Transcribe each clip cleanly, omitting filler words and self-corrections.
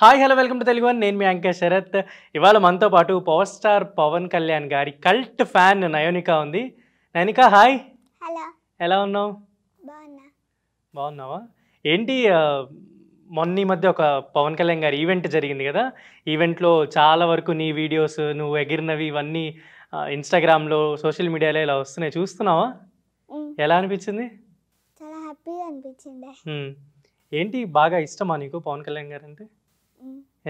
Hi hello welcome to Telugu one. నేను మీ anchor Sarath. ఇవాళ మనతో పాటు పవర్ స్టార్ పవన్ కళ్యాణ్ గారి కల్ట్ ఫ్యాన్ నయోనిక ఉంది. నయోనిక హాయ్. హలో. ఎలా ఉన్నావు? బాగున్నావా? ఏంటి మొన్న ఈ మధ్య ఒక పవన్ కళ్యాణ్ గారి ఈవెంట్ జరిగింది కదా, ఈవెంట్లో చాలా వరకు నీ వీడియోస్ నువ్వు ఎగిరినవి ఇవన్నీ ఇన్స్టాగ్రామ్లో సోషల్ మీడియాలో ఇలా వస్తున్నాయి, చూస్తున్నావా? ఎలా అనిపించింది? చాలా హ్యాపీగా అనిపించింది. ఏంటి బాగా ఇష్టమా నీకు పవన్ కళ్యాణ్ గారు అంటే?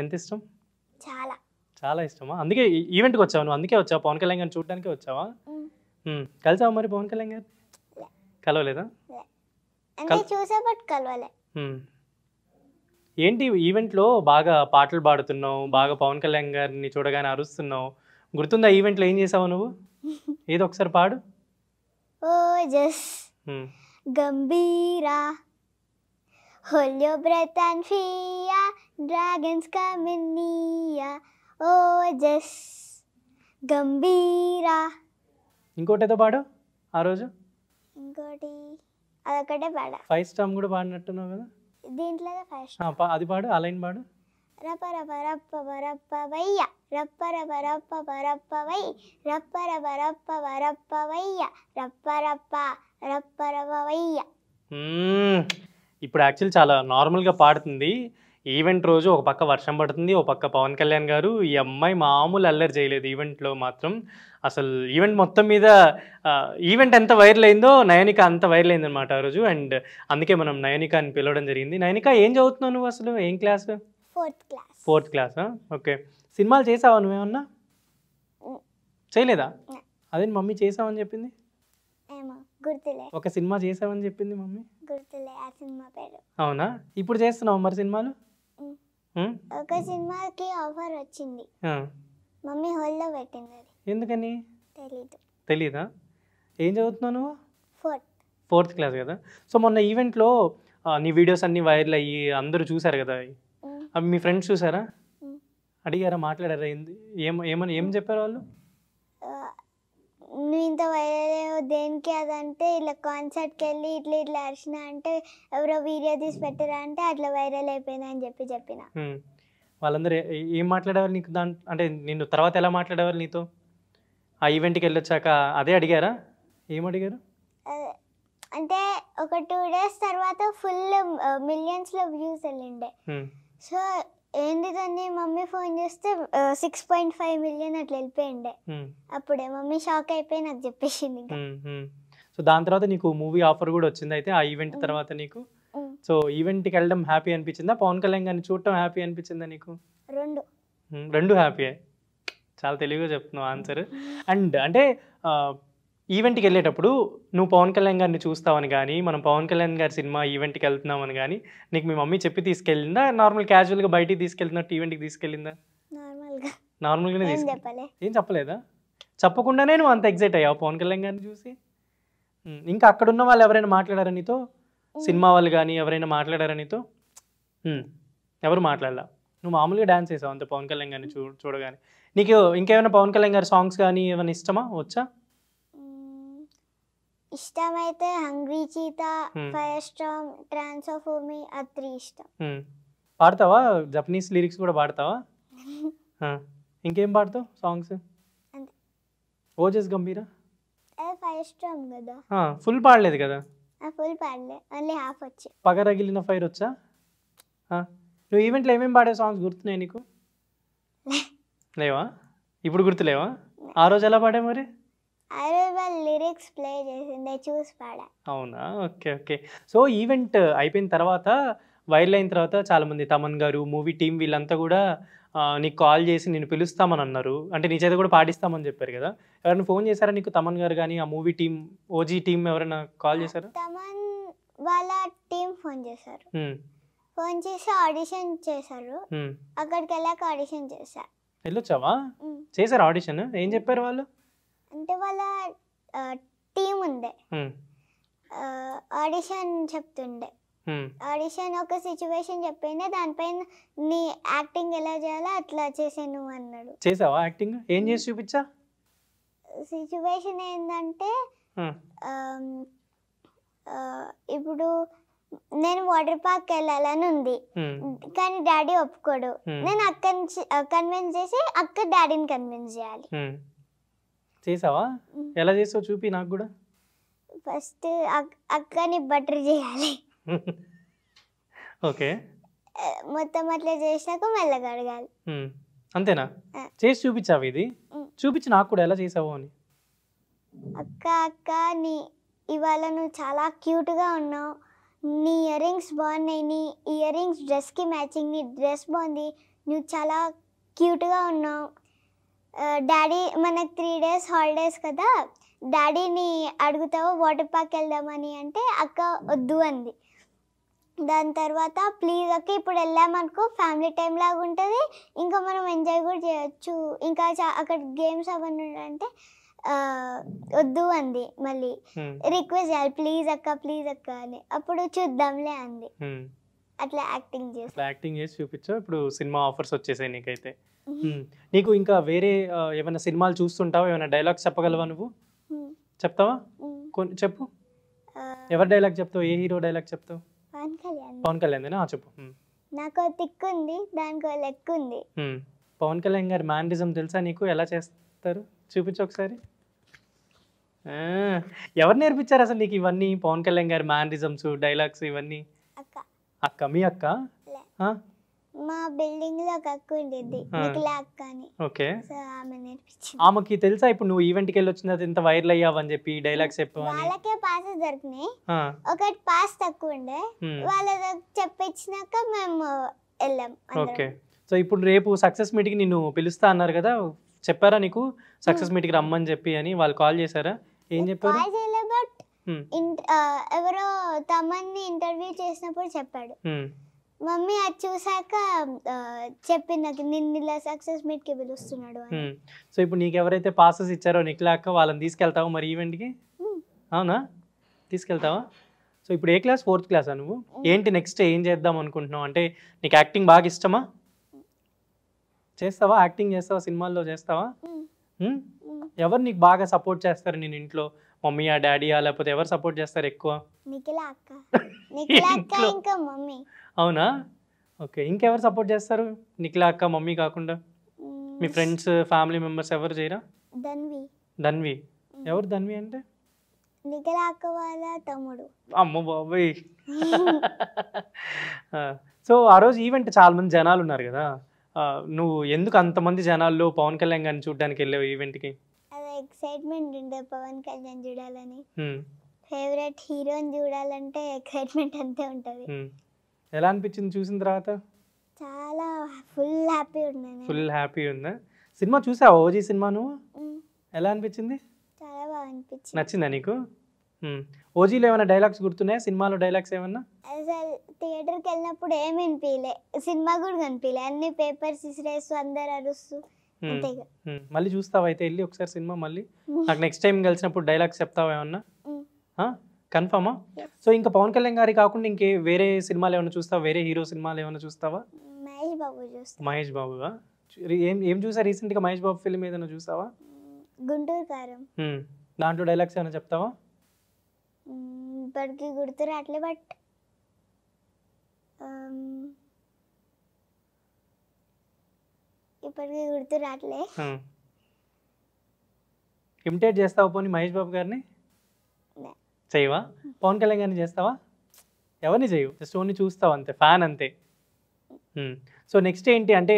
ఎంత ఇష్టం? చాలా చాలా ఇష్టమా? అందుకే ఈవెంట్కి వచ్చావు నువ్వు? అందుకే వచ్చావు పవన్ కళ్యాణ్ గారిని చూడడానికి వచ్చావా? కలిసావా మరి పవన్ కళ్యాణ్ గారు? కలవలేదా? చూసా బట్ కలవలే. ఏంటి ఈవెంట్లో బాగా పాటలు పాడుతున్నావు, బాగా పవన్ కళ్యాణ్ గారిని చూడగానే అరుస్తున్నావు, గుర్తుందా ఈవెంట్లో ఏం చేసావు నువ్వు? ఏదో ఒకసారి పాడు. ఓ జస్ గంభీరా hold your breath and fear, dragons come in near, oh just గంభీరా. ఇంకోటి ఏదో పాడు ఆ రోజు. ఇంకోటి అదొకటే పాడా. 5 స్టామ్ కూడా పాడినట్టున్నావు కదా దీంట్లో 5 స్టామ్. అది పాడు, ఆ లైన్ పాడు. రప రప రప్ప రప్ప వయ్య రప్ప రప రప్ప రప్ప వై రప్ప రప రప్ప రప్ప వయ్య రప్ప రప్ప రప్ప రప వయ్య. ఇప్పుడు యాక్చువల్లీ చాలా నార్మల్గా పాడుతుంది. ఈవెంట్ రోజు ఒక పక్క వర్షం పడుతుంది, ఒక పక్క పవన్ కళ్యాణ్ గారు. ఈ అమ్మాయి మామూలు అల్లరి చేయలేదు ఈవెంట్లో మాత్రం. అసలు ఈవెంట్ మొత్తం మీద ఈవెంట్ ఎంత వైరల్ అయిందో నయోనిక అంత వైరల్ అయింది అనమాట ఆ రోజు. అండ్ అందుకే మనం నయోనిక అని పిలవడం జరిగింది. నయోనిక ఏం చదువుతున్నావు నువ్వు అసలు? ఏం క్లాస్? 4th class. 4th క్లాసా? ఓకే. సినిమాలు చేసావా నువ్వేమన్నా? చేయలేదా? అదే మమ్మీ చేసావని చెప్పింది. గుర్తులే. ఒక సినిమా చేసావని చెప్పింది మమ్మీ. గుర్తులే ఆ సినిమా పేరు. అవునా? ఇప్పుడు చేస్తున్నావు మరి సినిమాలు? ఒక సినిమాకి ఆఫర్ వచ్చింది, మమ్మీ హోల్డ్లో పెట్టింది. ఎందుకని? తెలీదా? ఏం చదువుతున్నావు నువ్వు? 4th క్లాస్ కదా. సో మొన్న ఈవెంట్లో నీ వీడియోస్ అన్నీ వైరల్ అయ్యి అందరూ చూసారు కదా, అవి మీ ఫ్రెండ్స్ చూసారా? అడిగారా, మాట్లాడారా? ఏం చెప్పారు వాళ్ళు? నువ్వు ఇంత వైరల్ దేనికి అదంటే ఇలా కాన్సర్ట్కి వెళ్ళి ఇట్లా ఇట్లా అరిచిన అంటే ఎవరో వీడియో తీసి పెట్టారా అంటే అట్లా వైరల్ అయిపోయింది అని చెప్పిన. వాళ్ళందరూ ఏం మాట్లాడేవారు నీకు? అంటే నిన్ను తర్వాత ఎలా మాట్లాడేవారు నీతో? ఆ ఈవెంట్కి వెళ్ళొచ్చాక అదే అడిగారా? ఏం అడిగారు? అంటే ఒక 2 days తర్వాత ఫుల్ మిలియన్స్లో వ్యూస్ వెళ్ళిండే. సో ఏంది దాన్ని మమ్మీ ఫోన్ చేస్తే 6.5 million అట్లా వెళ్ళిపోయిండే. అప్పుడే మమ్మీ షాక్ అయిపోయి నాకు చెప్పేసింది. సో దాని తర్వాత నీకు మూవీ ఆఫర్ కూడా వచ్చింది అయితే ఆ ఈవెంట్ తర్వాత నీకు. సో ఈవెంట్కి వెళ్ళడం హ్యాపీ అనిపించిందా, పవన్ కళ్యాణ్ గారిని చూడటం హ్యాపీ అనిపించిందా నీకు? రెండు హ్యాపీయే. చాలా తెలివిగా చెప్తున్నావు ఆన్సర్. అండ్ అంటే ఈవెంట్కి వెళ్ళేటప్పుడు నువ్వు పవన్ కళ్యాణ్ గారిని చూస్తావని కానీ, మనం పవన్ కళ్యాణ్ గారి సినిమా ఈవెంట్కి వెళ్తున్నామని కానీ నీకు మీ మమ్మీ చెప్పి తీసుకెళ్ళిందా? నార్మల్ క్యాజువల్గా బయటికి తీసుకెళ్తున్నట్టు ఈవెంట్కి తీసుకెళ్ళిందా? నార్మల్గానే తీసుకెళ్ళి. ఏం చెప్పలేదా? చెప్పకుండానే నువ్వు అంత ఎగ్జైట్ అయ్యావు పవన్ కళ్యాణ్ గారిని చూసి? ఇంకా అక్కడ ఉన్న వాళ్ళు ఎవరైనా మాట్లాడారా నీతో? సినిమా వాళ్ళు కానీ ఎవరైనా మాట్లాడారా నీతో? ఎవరు మాట్లాడలా. నువ్వు మామూలుగా డాన్స్ చేసావు అంతే పవన్ కళ్యాణ్ గారిని చూడగానే. నీకు ఇంకేమైనా పవన్ కళ్యాణ్ గారి సాంగ్స్ కానీ ఏమైనా ఇష్టమా? వచ్చా? ఇష్టమైతే హంగ్రీ చీతా, ఫైర్ స్టార్మ్, ట్రాన్స్ఫార్మీ, ఆ 3 ఇష్టం. పాడతావా? జపనీస్ లిరిక్స్ కూడా పాడతావా? ఇంకేం పాడతావు సాంగ్స్? ఓజస్ గంభీరా ఫైర్ స్టార్మ్ కదా. ఫుల్ పాడలేదు కదా? ఫుల్ పాడలే, ఓన్లీ హాఫ్ వచ్చి. పగరగిలిన ఫైర్ వచ్చా? నువ్వు ఈవెంట్లో ఏమేమి పాడే సాంగ్స్ గుర్తున్నాయి నీకు? లేవా? ఇప్పుడు గుర్తులేవా? ఆ రోజు ఎలా పాడే మరి? లిరిక్స్ ప్లే చేసిందే చూసి పాడా. అవునా? Okay okay. సో ఈవెంట్ అయిపోయిన తర్వాత, వైరల్ అయిన తర్వాత చాలామంది తమన్ గారు, మూవీ టీం వీళ్ళంతా కూడా నీకు కాల్ చేసి నేను పిలుస్తామని అన్నారు. అంటే నీ చేత కూడా పాటిస్తామని చెప్పారు కదా. ఎవరైనా ఫోన్ చేశారా నీకు? తమన్ గారు కానీ ఆ మూవీ టీం, ఓజీ టీం ఎవరైనా కాల్ చేశారా? తమన్ వాళ్ళ టీం ఫోన్ చేశారు. ఫోన్ చేసి ఆడిషన్ చేశారు. అక్కడికి వెళ్ళాక ఆడిషన్ చేశా. వెళ్ళొచ్చావా? చేశారు ఆడిషన్? ఏం చెప్పారు వాళ్ళు? అంటే వాళ్ళ టీం ఉండే, ఆడిషన్ చెప్తుండే. ఆడిషన్ ఒక సిచ్యువేషన్ చెప్పిండే, దానిపైన నీ యాక్టింగ్ ఎలా చేయాలో అట్లా చేసాను అన్నాడు. చేసావా యాక్టింగ్? ఏం చేసి చూపించా? సిచ్యువేషన్ ఏంటంటే ఇప్పుడు నేను వాటర్ పార్క్ వెళ్ళాలని ఉంది, కానీ డాడీ ఒప్పుకోడు. నేను అక్కని కన్విన్స్ చేసి అక్క డాడీని కన్విన్స్ చేయాలి. చేసావా? ఎలా చేసావు చూపి నాకు కూడా. ఫస్ట్ అక్కని బటర్ చేయాలి. ఓకే. మొత్తం అట్లా చేసినాక మెల్లగా అడగాలి. అంతేనా? చేసి చూపించావు ఇది? చూపించి నాకు కూడా ఎలా చేసావు అని. అక్క నీ ఇవాళ నువ్వు చాలా క్యూట్గా ఉన్నావు, నీ ఇయర్ రింగ్స్ బాగున్నాయి, నీ ఇయర్ రింగ్స్ డ్రెస్కి మ్యాచింగ్, నీ డ్రెస్ బాగుంది, నువ్వు చాలా క్యూట్గా ఉన్నావు. డాడీ మనకు 3 days హాలిడేస్ కదా, డాడీని అడుగుతావు వాటర్ పార్క్ వెళ్దామని అంటే అక్క వద్దు అంది. దాని తర్వాత ప్లీజ్ అక్క ఇప్పుడు వెళ్ళామనుకో ఫ్యామిలీ టైం లాగా ఉంటుంది, ఇంకా మనం ఎంజాయ్ కూడా చేయొచ్చు, ఇంకా అక్కడ గేమ్స్ అవన్నీ అంటే వద్దు అంది. మళ్ళీ రిక్వెస్ట్ చేయాలి ప్లీజ్ అక్క అని. అప్పుడు చూద్దాంలే అంది. అట్లా యాక్టింగ్ చేసి చూపించావు. ఇప్పుడు సినిమా ఆఫర్స్ వచ్చేసాయి నీకైతే. నీకు ఇంకా వేరే ఏమైనా సినిమాలు చూస్తుంటావా? ఏమైనా డైలాగ్స్ చెప్పగలవా నువ్వు? చెప్తావా? చెప్పు. ఎవరి డైలాగ్ చెప్తావు? ఏ హీరో డైలాగ్ చెప్తావు? పవన్ కళ్యాణ్. చెప్పు. నాకు తిక్కు ఉంది, దానికి లెక్క ఉంది. పవన్ కళ్యాణ్ గారి మ్యానరిజం తెలుసా నీకు? ఎలా చేస్తారు చూపించు ఒకసారి. ఎవరు నేర్పించారు అసలు నీకు ఇవన్నీ? పవన్ కళ్యాణ్ గారి మ్యానరిజమ్స్, డైలాగ్స్ ఇవన్నీ? అక్క. మీ అక్క? మా బిల్డింగ్ లో ఒక అక్క ఉండేది, నిఖిలా అక్క అని. ఓకే. ఆమె నేర్పించింది. ఆమెకి తెలుసా ఇప్పుడు నువ్వు ఈవెంట్కి వెళ్ళి వచ్చిన ఇంత వైరల్ అయ్యావని చెప్పి డైలాగ్స్ చెప్పావు? వాళ్ళకే పాసెస్ దొరికినాయి, ఒకటి పాస్ తక్కువ ఉండే, వాళ్ళ చెప్పించినాక మేము వెళ్ళాం. ఓకే. సో ఇప్పుడు రేపు సక్సెస్ మీట్కి నిన్ను పిలుస్తా అన్నారు కదా, చెప్పారా నీకు సక్సెస్ మీట్కి రమ్మని చెప్పి అని? వాళ్ళు కాల్ చేశారా? ఏం చెప్పారు? ఎవరో తమన్ని ఇంటర్వ్యూ చేసినప్పుడు చెప్పాడు. మమ్మీ అది చూసాక చెప్పింది నాకు, నిన్ను ఇలా సక్సెస్ మీట్ కి పిలుస్తున్నాడు అని. సో ఇప్పుడు నీకు ఎవరైతే పాసెస్ ఇచ్చారో నిఖిలా అక్క, వాళ్ళని తీసుకెళ్తావా మరి ఈవెంట్కి? అవునా? తీసుకెళ్తావా? సో ఇప్పుడు ఏ క్లాస్? 4th క్లాసా నువ్వు? ఏంటి నెక్స్ట్ ఏం చేద్దాం అనుకుంటున్నావు? అంటే నీకు యాక్టింగ్ బాగా ఇష్టమా? చేస్తావా? యాక్టింగ్ చేస్తావా? సినిమాల్లో చేస్తావా? ఎవరు నీకు బాగా సపోర్ట్ చేస్తారు నేను ఇంట్లో? మమ్మీయా, డాడీయా, లేకపోతే ఎవరు సపోర్ట్ చేస్తారు ఎక్కువ? నిఖిలా అక్క, ఇంకా మమ్మీ. అవునా? ఓకే. ఇంకెవరు సపోర్ట్ చేస్తారు నిఖిలా అక్క, మమ్మీ కాకుండా? మీ ఫ్రెండ్స్, ఫ్యామిలీ మెంబర్స్ ఎవరు చేయరా? ధన్వి. ఎవరు ధన్వి అంటే? నిఖిలా అక్క వాళ్ళ తమ్ముడు. అమ్మ బాబాయ్. సో ఆ రోజు ఈవెంట్ చాలా మంది జనాలు ఉన్నారు కదా, నువ్వు ఎందుకు అంతమంది జనాల్లో పవన్ కళ్యాణ్ గారిని చూడడానికి వెళ్ళావు ఈవెంట్కి? అదే ఎక్సైట్మెంట్ ఉండే, పవన్ కళ్యాణ్ చూడాలని. ఫేవరెట్ హీరోని చూడాలంటే ఎక్సైట్మెంట్ అంతే ఉంటుంది. ఎలా అనిపించింది చూసిన తర్వాత? చాలా ఫుల్ హ్యాపీ ఉందా? సినిమా చూసావా ఓజీ సినిమా నువ్వు? ఎలా అనిపించింది? చాలా బాగా అనిపించింది. నచ్చిందా నీకు? ఓజీలో ఏమైనా డైలాగ్స్ గుర్తున్నాయా? సినిమాలో డైలాగ్స్ ఏమన్నా? అసలు థియేటర్కి వెళ్ళినప్పుడు ఏమి వినిపించలే, సినిమా కూడా కనిపించలే, అన్ని పేపర్స్ ఇసిరేస్తూ అందరు అరుస్తూ. మళ్ళీ చూస్తావా అయితే వెళ్ళి ఒకసారి సినిమా? మళ్ళీ నాకు నెక్స్ట్ టైం కలిసినప్పుడు డైలాగ్స్ చెప్తావా ఏమన్నా? కన్ఫర్మా? సో ఇంకా పవన్ కళ్యాణ్ గారి కాకుండా ఇంకే వేరే సినిమాలు ఏమైనా చూస్తావా? వేరే హీరో సినిమాలు ఏమైనా చూస్తావా? మహేష్ బాబుగా? ఏం చూసా రీసెంట్గా? మహేష్ బాబు ఫిల్మ్ ఏదైనా చూసావా? గుంటూరు కారం. దాంట్లో డైలాగ్స్ ఏమైనా చెప్తావా? ఇప్పటికి గుర్తు రావట్లే, బట్ ఇమిటేట్ చేస్తావా పోనీ మహేష్ బాబు గారిని? చేయవా? పవన్ కళ్యాణ్ గారిని చేస్తావా? ఎవరిని చేయవు, జస్ట్ ఓన్లీ చూస్తావు అంతే, ఫ్యాన్ అంతే. సో నెక్స్ట్ ఏంటి అంటే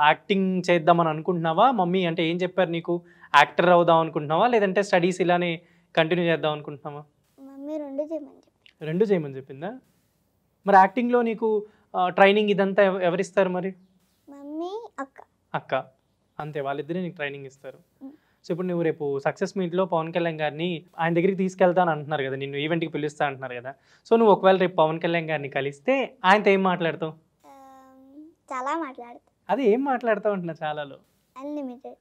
యాక్టింగ్ చేద్దామని అనుకుంటున్నావా? మమ్మీ అంటే ఏం చెప్పారు నీకు? యాక్టర్ అవుదాం అనుకుంటున్నావా, లేదంటే స్టడీస్ ఇలానే కంటిన్యూ చేద్దాం అనుకుంటున్నావా? రెండు చేయమని చెప్పిందా? మరి యాక్టింగ్లో నీకు ట్రైనింగ్ ఇదంతా ఎవరిస్తారు మరి? మమ్మీ, అక్క అంతే, వాళ్ళిద్దరే నీకు ట్రైనింగ్ ఇస్తారు. సో ఇప్పుడు నువ్వు రేపు సక్సెస్ మీట్లో పవన్ కళ్యాణ్ గారిని ఆయన దగ్గరికి తీసుకెళ్తాను అంటున్నారు కదా, నిన్ను ఈవెంట్కి పిలుస్తా అంటున్నారు కదా. సో నువ్వు ఒకవేళ రేపు పవన్ కళ్యాణ్ గారిని కలిస్తే ఆయనతో ఏం మాట్లాడతావు? చాలా మాట్లాడతావు. అది ఏం మాట్లాడతావు అంటున్నా? చాలాలో అన్లిమిటెడ్.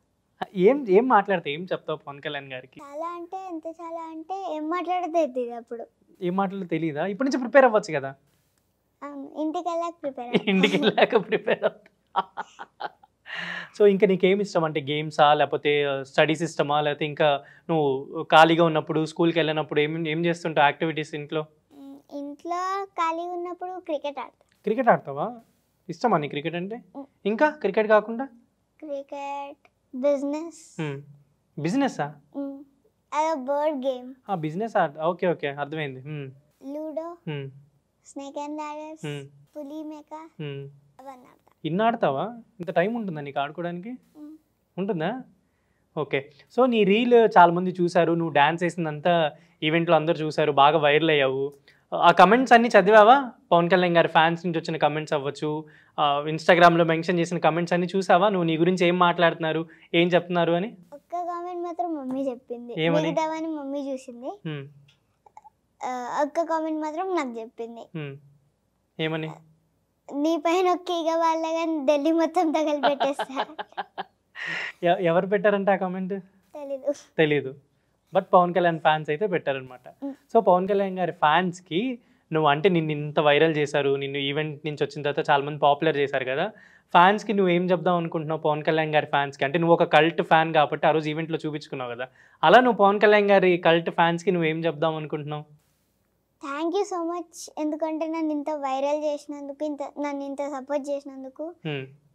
ఏం మాట్లాడతావు? ఏం చెప్తావు పవన్ కళ్యాణ్ గారికి? చాలా అంటే ఏం మాట్లాడితే అప్పుడు ఏం మాట్లాడో తెలీదా? ఇప్పటి నుంచి ప్రిపేర్ అవ్వచ్చు కదా. ఇంటికి వెళ్ళాక ప్రిపేర్ సో ఇంకా నీకేమి ఇష్టం అంటే గేమ్సా, లేకపోతే స్టడీస్ ఇష్టమా, లేకపోతే ఇంకా నువ్వు ఖాళీగా ఉన్నప్పుడు స్కూల్కి వెళ్ళినప్పుడు ఏం చేస్తుంటావు యాక్టివిటీస్ ఇంట్లో? ఇంట్లో ఖాళీగా ఉన్నప్పుడు క్రికెట్ ఆడతా. క్రికెట్ ఆడతావా? ఇష్టమా నీ క్రికెట్ అంటే? ఇంకా క్రికెట్ కాకుండా క్రికెట్, బిజినెస్. బిజినెస్సా? అదో board game. Business okay okay అర్థమైంది. లూడో, స్నేక్ అండ్ లాడర్స్, పులి మేక అవన్నీ ఆడతా. ఇన్ని ఆడతావా? ఇంత టైం ఉంటుందా నీకు ఆడుకోవడానికి? ఉంటుందా? ఓకే. సో నీ రీల్ చాలామంది చూశారు, నువ్వు డ్యాన్స్ వేసిందంతా ఈవెంట్లో అందరూ చూశారు, బాగా వైరల్ అయ్యావు. ఆ కమెంట్స్ అన్నీ చదివావా? పవన్ కళ్యాణ్ గారి ఫ్యాన్స్ నుంచి వచ్చిన కమెంట్స్ అవ్వచ్చు, ఇన్స్టాగ్రామ్లో మెన్షన్ చేసిన కమెంట్స్ అన్నీ చూసావా? నువ్వు నీ గురించి ఏం మాట్లాడుతున్నారు, ఏం చెప్తున్నారు అని? ఒక్క కామెంట్ మాత్రం మమ్మీ చెప్పింది, మిగతావని మమ్మీ చూసింది. ఒక్క కామెంట్ మాత్రం నాకు చెప్పింది. ఏమని? నీ పైన ఒక్క వాళ్ళ కానీ ఢిల్లీ మొత్తం తగలి పెట్టేస్తారు. ఎవరు పెట్టారంటే ఆ కామెంట్? తెలీదు, బట్ పవన్ కళ్యాణ్ ఫ్యాన్స్ అయితే పెట్టారనమాట. సో పవన్ కళ్యాణ్ గారి ఫ్యాన్స్కి నువ్వు అంటే నిన్ను ఇంత వైరల్ చేశారు, నిన్ను ఈవెంట్ నుంచి వచ్చిన తర్వాత చాలామంది పాపులర్ చేశారు కదా, ఫ్యాన్స్కి నువ్వు ఏం చెప్దాం అనుకుంటున్నావు పవన్ కళ్యాణ్ గారి ఫ్యాన్స్కి? అంటే నువ్వు ఒక కల్ట్ ఫ్యాన్ కాబట్టి ఆ రోజు ఈవెంట్లో చూపించుకున్నావు కదా, అలా నువ్వు పవన్ కళ్యాణ్ గారి కల్ట్ ఫ్యాన్స్కి నువ్వు ఏం చెప్దాం అనుకుంటున్నావు? థ్యాంక్ యూ సో మచ్, ఎందుకంటే నన్ను ఇంత వైరల్ చేసినందుకు, నన్ను ఇంత సపోర్ట్ చేసినందుకు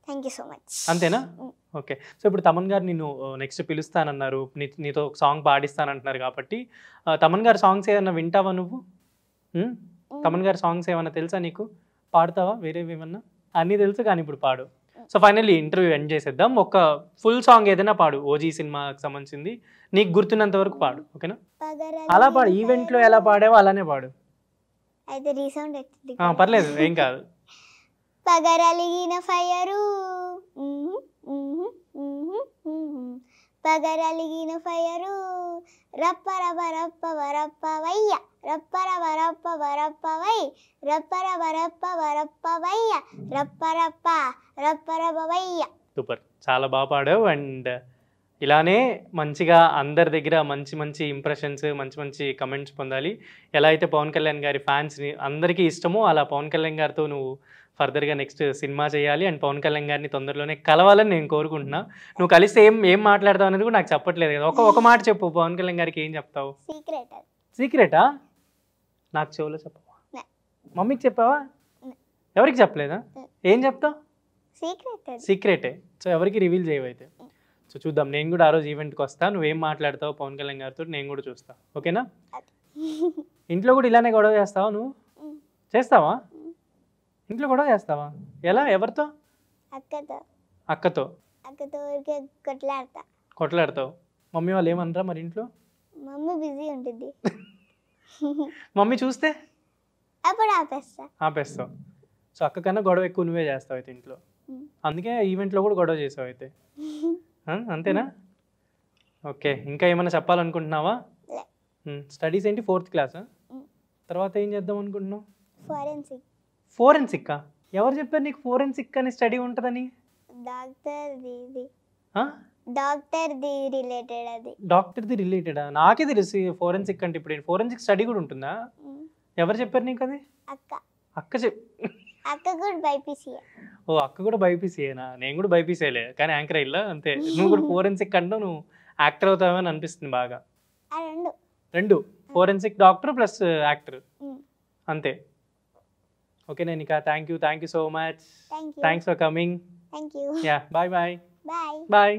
థ్యాంక్ యూ సో మచ్. అంతేనా? ఓకే. సో ఇప్పుడు తమన్ గారు నిన్ను నెక్స్ట్ పిలుస్తానన్నారు, నీతో ఒక సాంగ్ పాడిస్తానంటున్నారు కాబట్టి తమన్ గారి సాంగ్స్ ఏమన్నా వింటావా నువ్వు? తమన్ గారి సాంగ్స్ ఏమన్నా తెలుసా నీకు? పాడతావా వేరేవి ఏమన్నా? అన్నీ తెలుసు కానీ ఇప్పుడు పాడు. సో ఫైనల్లీ ఇంటర్వ్యూ ఎండ్ చేసేద్దాం. ఒక ఫుల్ సాంగ్ ఏదైనా పాడు, ఓజీ సినిమాకి సంబంధించింది, నీకు గుర్తున్నంత వరకు పాడు, ఓకేనా? అలా పాడు, ఈవెంట్లో ఎలా పాడావో అలానే పాడు. అయితే రీసౌండ్ ఎత్తింది, పర్లేదు, ఏం కాదు. పగరలిగిన ఫైరు, పగరలిగిన ఫైరు, రప్పరవ రప్ప వరప్ప వయ్య, రప్పరవ రప్ప వరప్ప వై, రప్పరవ రప్ప వరప్ప వయ్య, రప్పరప్ప రప్పరవ వయ్య. సూపర్, చాలా బాగా పాడావు. అండ్ ఇలానే మంచిగా అందరి దగ్గర మంచి మంచి ఇంప్రెషన్స్, మంచి మంచి కమెంట్స్ పొందాలి. ఎలా అయితే పవన్ కళ్యాణ్ గారి ఫ్యాన్స్ని అందరికీ ఇష్టమో అలా పవన్ కళ్యాణ్ గారితో నువ్వు ఫర్దర్గా నెక్స్ట్ సినిమా చేయాలి అండ్ పవన్ కళ్యాణ్ గారిని తొందరలోనే కలవాలని నేను కోరుకుంటున్నా. నువ్వు కలిస్తే ఏం మాట్లాడతావు అనేది కూడా నాకు చెప్పట్లేదు కదా, ఒక మాట చెప్పు, పవన్ కళ్యాణ్ గారికి ఏం చెప్తావు? సీక్రెటా? నాకు చెవులో చెప్పవా? మమ్మీకి చెప్పావా? ఎవరికి చెప్పలేదా? ఏం చెప్తావు? సీక్రెటే. సో ఎవరికి రివీల్ చేయవైతే. సో చూద్దాం, నేను కూడా ఆ రోజు ఈవెంట్కి వస్తాను, నువ్వేం మాట్లాడతావు పవన్ కళ్యాణ్ గారితో నేను కూడా చూస్తా, ఓకేనా? ఇంట్లో కూడా ఇలానే గొడవ చేస్తావా నువ్వు? చేస్తావా? ఇంట్లో గొడవ చేస్తావా? ఎలా? ఎవరితో? అక్కతో కొట్లాడతావు. మమ్మీ వాళ్ళు ఏమనరా మరి ఇంట్లో? మమ్మీ బిజీ ఉంటుంది. మమ్మీ చూస్తే అప్పుడు ఆపేస్తావు. సో అక్క కన్నా గొడవ ఎక్కువ నువ్వే చేస్తావు అయితే ఇంట్లో, అందుకే ఈవెంట్లో కూడా గొడవ చేసావు అయితే, అంతేనా? ఓకే. ఇంకా ఏమైనా చెప్పాలనుకుంటున్నావా? స్టడీస్ ఏంటి? 4th క్లాసా? తర్వాత ఏం చేద్దాం అనుకుంటున్నావు? ఫోరెన్సిక్. ఎవరు చెప్పారు నీకు ఫోరెన్సిక్ అని స్టడీ ఉంటుందని? డాక్టర్ది రిలేటెడా? నాకే తెలుసు ఫోరెన్సిక్ అంటే. ఇప్పుడు ఫోరెన్సిక్ స్టడీ కూడా ఉంటుందా? ఎవరు చెప్పారు నీకు అది? అక్క ఓ అక్క కూడా బైపీసీయేనా? నేను కూడా బైపీసీలే, కానీ యాంకర్ అయ్యిలా అంతే. నువ్వు కూడా ఫోరెన్సిక్ అంటావు, నువ్వు యాక్టర్ అవుతావని అనిపిస్తుంది బాగా. రెండు, ఫోరెన్సిక్ డాక్టర్ ప్లస్ యాక్టర్, అంతే. ఓకే నేనిక, thank you so much. Thanks for coming. Yeah, bye.